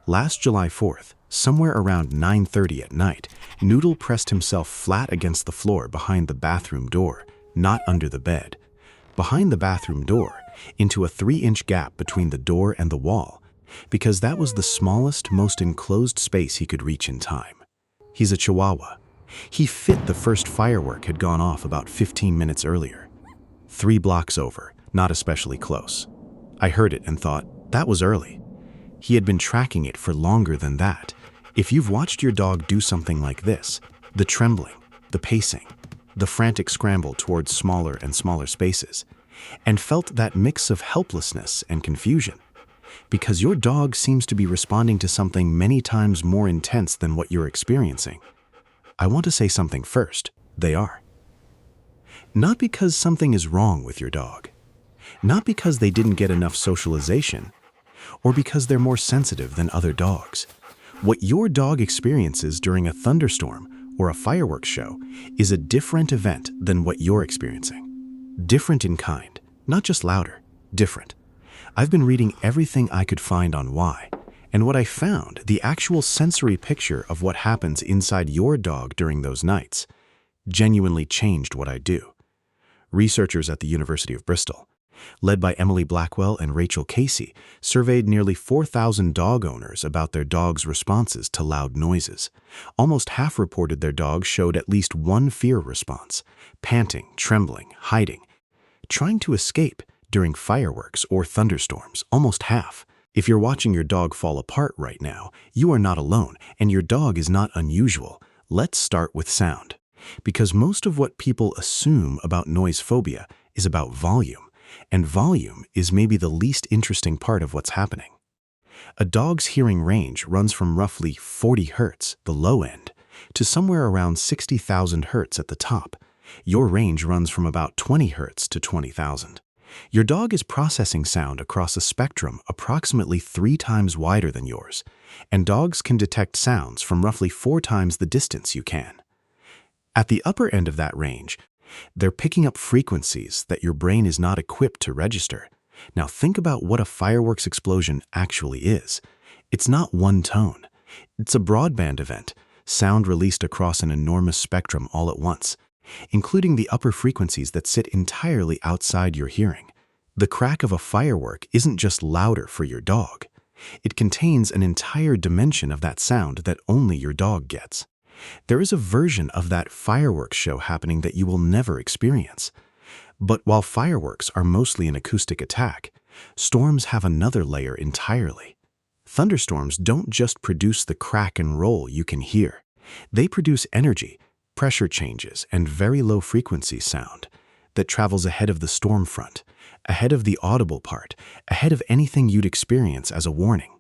Last July 4th, somewhere around 9:30 at night, Noodle pressed himself flat against the floor behind the bathroom door, not under the bed. Behind the bathroom door, into a 3-inch gap between the door and the wall, because that was the smallest, most enclosed space he could reach in time. He's a Chihuahua. He fit the first firework had gone off about 15 minutes earlier. 3 blocks over, not especially close. I heard it and thought, that was early. He had been tracking it for longer than that. If you've watched your dog do something like this, the trembling, the pacing, the frantic scramble towards smaller and smaller spaces, and felt that mix of helplessness and confusion, because your dog seems to be responding to something many times more intense than what you're experiencing, I want to say something first. They are. Not because something is wrong with your dog, not because they didn't get enough socialization, or because they're more sensitive than other dogs. What your dog experiences during a thunderstorm or a fireworks show is a different event than what you're experiencing. Different in kind, not just louder, different. I've been reading everything I could find on why, and what I found, the actual sensory picture of what happens inside your dog during those nights, genuinely changed what I do. Researchers at the University of Bristol, led by Emily Blackwell and Rachel Casey, surveyed nearly 4,000 dog owners about their dogs' responses to loud noises. Almost half reported their dogs showed at least one fear response: panting, trembling, hiding, trying to escape during fireworks or thunderstorms. Almost half. If you're watching your dog fall apart right now, you are not alone, and your dog is not unusual. Let's start with sound, because most of what people assume about noise phobia is about volume. And volume is maybe the least interesting part of what's happening. A dog's hearing range runs from roughly 40 hertz, the low end, to somewhere around 60,000 hertz at the top. Your range runs from about 20 hertz to 20,000. Your dog is processing sound across a spectrum approximately 3 times wider than yours, and dogs can detect sounds from roughly 4 times the distance you can. At the upper end of that range, they're picking up frequencies that your brain is not equipped to register. Now think about what a fireworks explosion actually is. It's not one tone. It's a broadband event, sound released across an enormous spectrum all at once, including the upper frequencies that sit entirely outside your hearing. The crack of a firework isn't just louder for your dog. It contains an entire dimension of that sound that only your dog gets. There is a version of that fireworks show happening that you will never experience. But while fireworks are mostly an acoustic attack, storms have another layer entirely. Thunderstorms don't just produce the crack and roll you can hear. They produce energy, pressure changes, and very low frequency sound that travels ahead of the storm front, ahead of the audible part, ahead of anything you'd experience as a warning.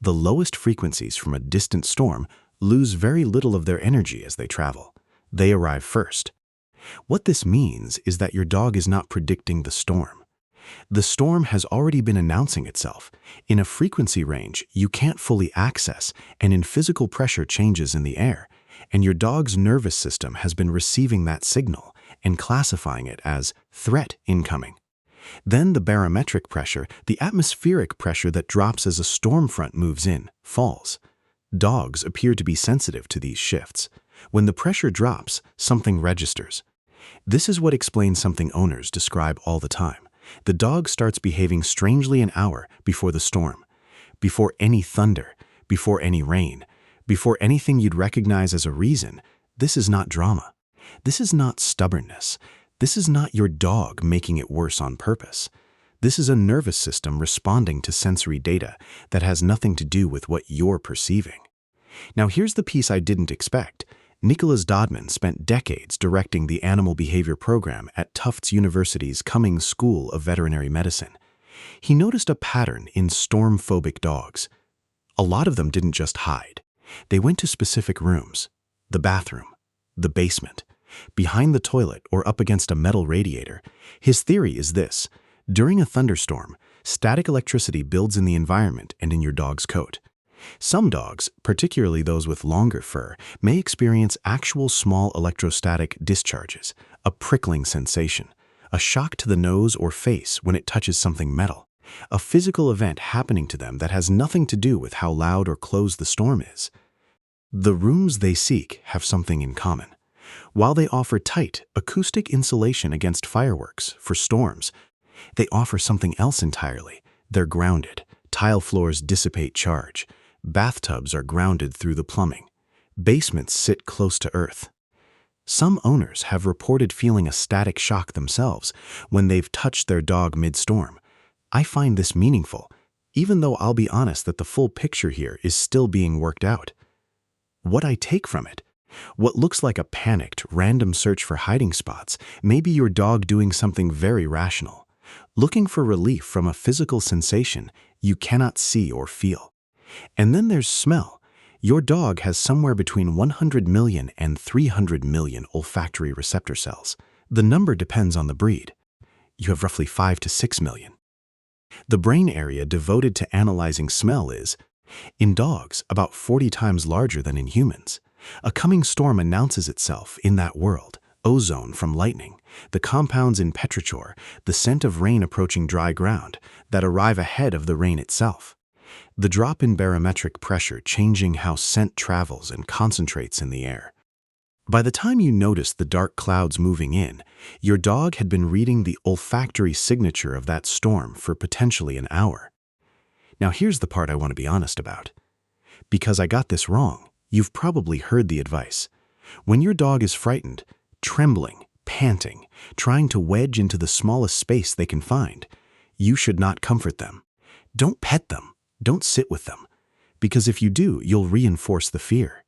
The lowest frequencies from a distant storm lose very little of their energy as they travel. They arrive first. What this means is that your dog is not predicting the storm. The storm has already been announcing itself in a frequency range you can't fully access and in physical pressure changes in the air, and your dog's nervous system has been receiving that signal and classifying it as threat incoming. Then the barometric pressure, the atmospheric pressure that drops as a storm front moves in, falls. Dogs appear to be sensitive to these shifts. When the pressure drops, something registers. This is what explains something owners describe all the time. The dog starts behaving strangely an hour before the storm, before any thunder, before any rain, before anything you'd recognize as a reason. This is not drama. This is not stubbornness. This is not your dog making it worse on purpose. This is a nervous system responding to sensory data that has nothing to do with what you're perceiving. Now here's the piece I didn't expect. Nicholas Dodman spent decades directing the animal behavior program at Tufts University's Cummings School of Veterinary Medicine. He noticed a pattern in storm-phobic dogs. A lot of them didn't just hide. They went to specific rooms: the bathroom, the basement, behind the toilet, or up against a metal radiator. His theory is this: during a thunderstorm, static electricity builds in the environment and in your dog's coat. Some dogs, particularly those with longer fur, may experience actual small electrostatic discharges, a prickling sensation, a shock to the nose or face when it touches something metal. a physical event happening to them that has nothing to do with how loud or close the storm is. The rooms they seek have something in common. While they offer tight, acoustic insulation against fireworks for storms, they offer something else entirely. They're grounded. Tile floors dissipate charge. Bathtubs are grounded through the plumbing. Basements sit close to earth. Some owners have reported feeling a static shock themselves when they've touched their dog mid-storm. I find this meaningful, even though I'll be honest that the full picture here is still being worked out. What I take from it, what looks like a panicked, random search for hiding spots, may be your dog doing something very rational, looking for relief from a physical sensation you cannot see or feel. And then there's smell. Your dog has somewhere between 100 million and 300 million olfactory receptor cells. The number depends on the breed. You have roughly 5 to 6 million. The brain area devoted to analyzing smell is, in dogs, about 40 times larger than in humans. A coming storm announces itself in that world: ozone from lightning, the compounds in petrichor, the scent of rain approaching dry ground, that arrive ahead of the rain itself. The drop in barometric pressure changing how scent travels and concentrates in the air. By the time you noticed the dark clouds moving in, your dog had been reading the olfactory signature of that storm for potentially an hour. Now here's the part I want to be honest about. Because I got this wrong, you've probably heard the advice. When your dog is frightened, trembling, panting, trying to wedge into the smallest space they can find, you should not comfort them. Don't pet them. Don't sit with them. Because if you do, you'll reinforce the fear.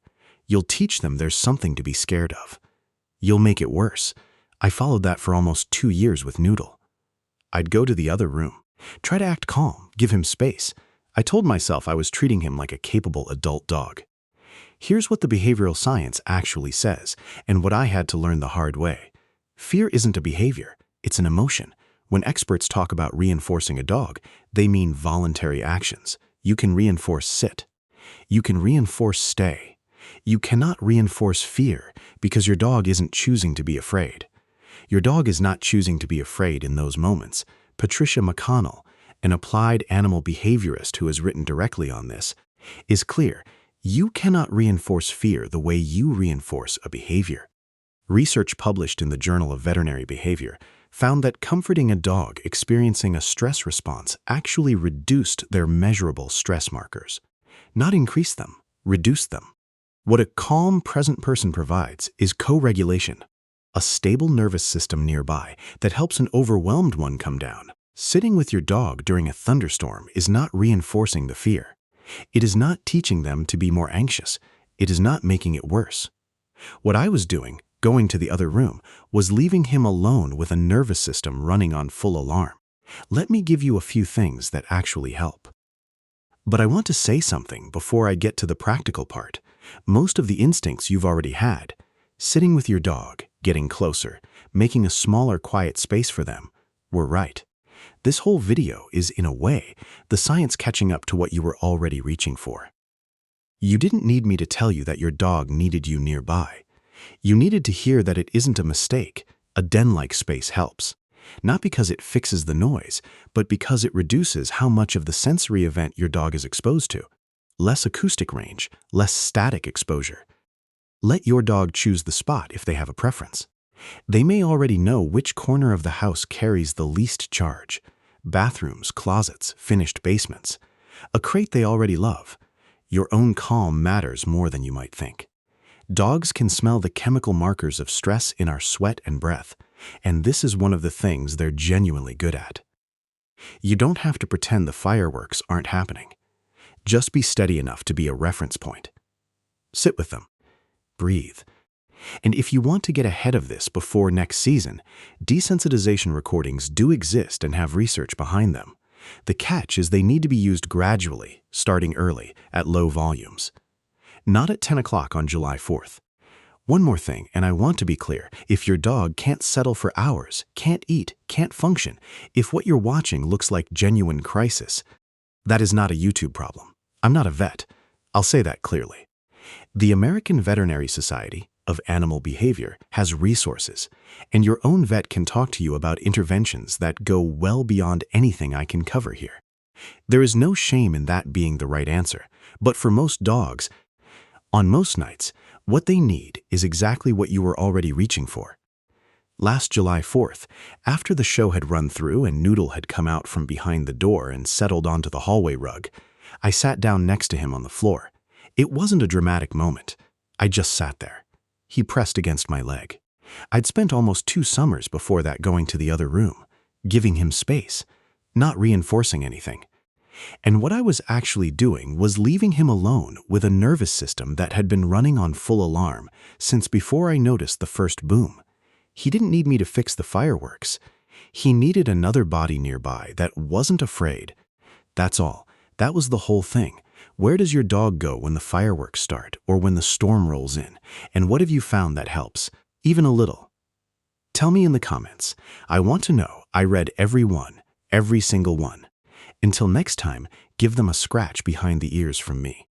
You'll teach them there's something to be scared of. You'll make it worse. I followed that for almost 2 years with Noodle. I'd go to the other room, try to act calm, give him space. I told myself I was treating him like a capable adult dog. Here's what the behavioral science actually says, and what I had to learn the hard way. Fear isn't a behavior, it's an emotion. When experts talk about reinforcing a dog, they mean voluntary actions. You can reinforce sit. You can reinforce stay. You cannot reinforce fear because your dog isn't choosing to be afraid. Your dog is not choosing to be afraid in those moments. Patricia McConnell, an applied animal behaviorist who has written directly on this, is clear. You cannot reinforce fear the way you reinforce a behavior. Research published in the Journal of Veterinary Behavior found that comforting a dog experiencing a stress response actually reduced their measurable stress markers. Not increased them, reduced them. What a calm, present person provides is co-regulation, a stable nervous system nearby that helps an overwhelmed one come down. Sitting with your dog during a thunderstorm is not reinforcing the fear. It is not teaching them to be more anxious. It is not making it worse. What I was doing, going to the other room, was leaving him alone with a nervous system running on full alarm. Let me give you a few things that actually help. But I want to say something before I get to the practical part. Most of the instincts you've already had, sitting with your dog, getting closer, making a smaller quiet space for them, were right. This whole video is, in a way, the science catching up to what you were already reaching for. You didn't need me to tell you that your dog needed you nearby. You needed to hear that it isn't a mistake. A den-like space helps. Not because it fixes the noise, but because it reduces how much of the sensory event your dog is exposed to. Less acoustic range, less static exposure. Let your dog choose the spot if they have a preference. They may already know which corner of the house carries the least charge. Bathrooms, closets, finished basements. A crate they already love. Your own calm matters more than you might think. Dogs can smell the chemical markers of stress in our sweat and breath, and this is one of the things they're genuinely good at. You don't have to pretend the fireworks aren't happening. Just be steady enough to be a reference point. Sit with them. Breathe. And if you want to get ahead of this before next season, desensitization recordings do exist and have research behind them. The catch is they need to be used gradually, starting early, at low volumes. Not at 10 o'clock on July 4th. One more thing, and I want to be clear, if your dog can't settle for hours, can't eat, can't function, if what you're watching looks like genuine crisis, that is not a YouTube problem. I'm not a vet. I'll say that clearly. The American Veterinary Society, of animal behavior has resources, and your own vet can talk to you about interventions that go well beyond anything I can cover here. There is no shame in that being the right answer, but for most dogs, on most nights, what they need is exactly what you were already reaching for. Last July 4th, after the show had run through and Noodle had come out from behind the door and settled onto the hallway rug, I sat down next to him on the floor. It wasn't a dramatic moment. I just sat there. He pressed against my leg. I'd spent almost 2 summers before that going to the other room, giving him space, not reinforcing anything. And what I was actually doing was leaving him alone with a nervous system that had been running on full alarm since before I noticed the first boom. He didn't need me to fix the fireworks. He needed another body nearby that wasn't afraid. That's all. That was the whole thing. Where does your dog go when the fireworks start or when the storm rolls in? And what have you found that helps? Even a little. Tell me in the comments. I want to know. I read every one, every single one. Until next time, give them a scratch behind the ears from me.